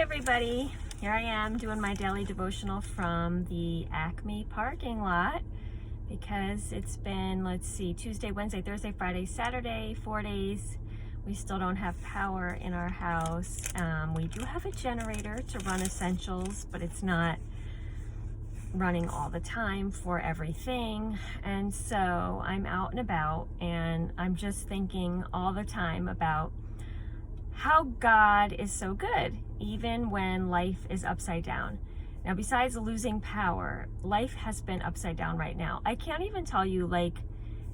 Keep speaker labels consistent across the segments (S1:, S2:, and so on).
S1: everybody, here I am doing my daily devotional from the Acme parking lot because it's been, Tuesday, Wednesday, Thursday, Friday, Saturday, 4 days. We still don't have power in our house. We do have a generator to run essentials, but it's not running all the time for everything. And so I'm out and about and I'm just thinking all the time about how God is so good, even when life is upside down. Now, besides losing power, life has been upside down right now. I can't even tell you,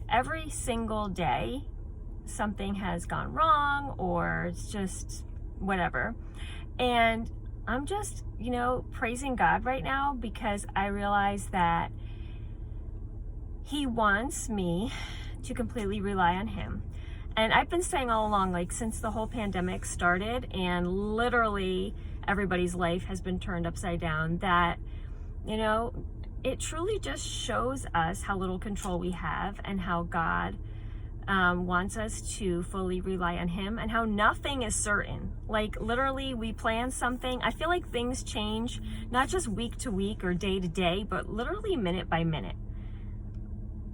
S1: every single day, something has gone wrong or it's just whatever. And I'm just, praising God right now because I realize that He wants me to completely rely on Him. And I've been saying all along, since the whole pandemic started and literally everybody's life has been turned upside down, that, it truly just shows us how little control we have and how God wants us to fully rely on Him and how nothing is certain. Literally, we plan something. I feel like things change, not just week to week or day to day, but literally minute by minute.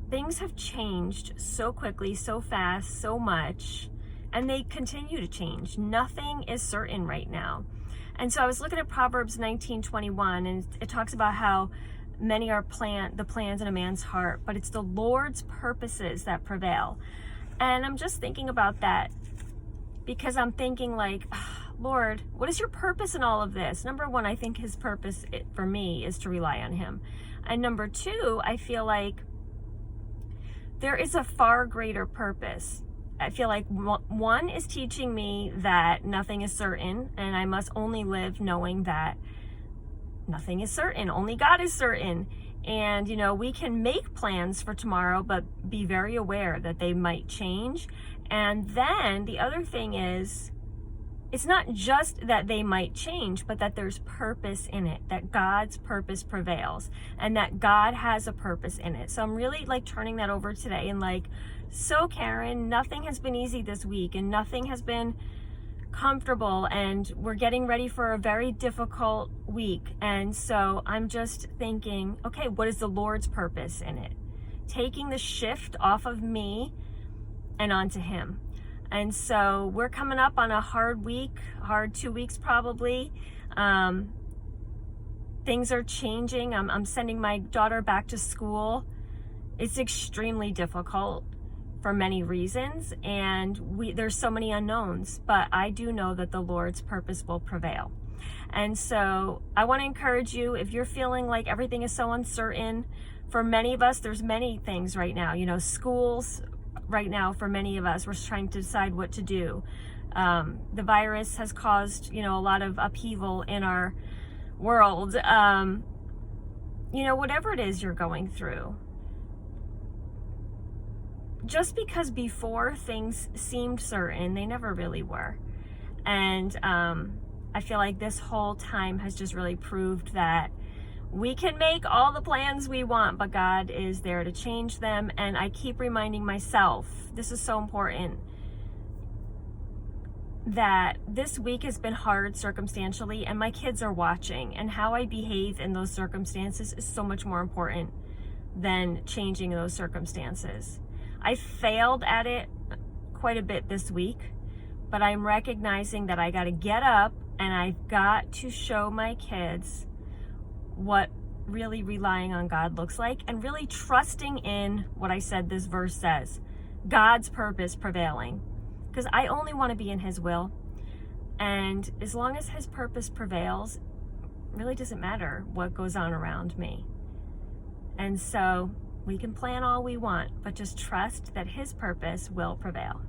S1: Things have changed so quickly, so fast, so much, and they continue to change. Nothing is certain right now. And so I was looking at Proverbs 19:21, and it talks about how many are the plans in a man's heart, but it's the Lord's purposes that prevail. And I'm just thinking about that because I'm thinking Lord, what is your purpose in all of this? Number one, I think His purpose for me is to rely on Him. And number two, I feel like there is a far greater purpose. I feel like one is teaching me that nothing is certain and I must only live knowing that nothing is certain. Only God is certain. And, we can make plans for tomorrow, but be very aware that they might change. And then the other thing is, it's not just that they might change, but that there's purpose in it, that God's purpose prevails and that God has a purpose in it. So I'm really turning that over today and so Karen, nothing has been easy this week and nothing has been comfortable and we're getting ready for a very difficult week. And so I'm just thinking, okay, what is the Lord's purpose in it? Taking the shift off of me and onto Him. And so we're coming up on a hard 2 weeks probably. Things are changing. I'm sending my daughter back to school. It's extremely difficult for many reasons, and there's so many unknowns, but I do know that the Lord's purpose will prevail. And so I want to encourage you, if you're feeling like everything is so uncertain, for many of us, there's many things right now, schools right now, for many of us, we're trying to decide what to do. The virus has caused, a lot of upheaval in our world. Whatever it is you're going through, just because before things seemed certain, they never really were. And I feel like this whole time has just really proved that we can make all the plans we want, but God is there to change them. And I keep reminding myself, this is so important, that this week has been hard circumstantially, and my kids are watching, and how I behave in those circumstances is so much more important than changing those circumstances. I failed at it quite a bit this week, but I'm recognizing that I got to get up and I've got to show my kids what really relying on God looks like and really trusting in what I said this verse says, God's purpose prevailing. Because I only want to be in His will. And as long as His purpose prevails, it really doesn't matter what goes on around me. And so we can plan all we want, but just trust that His purpose will prevail.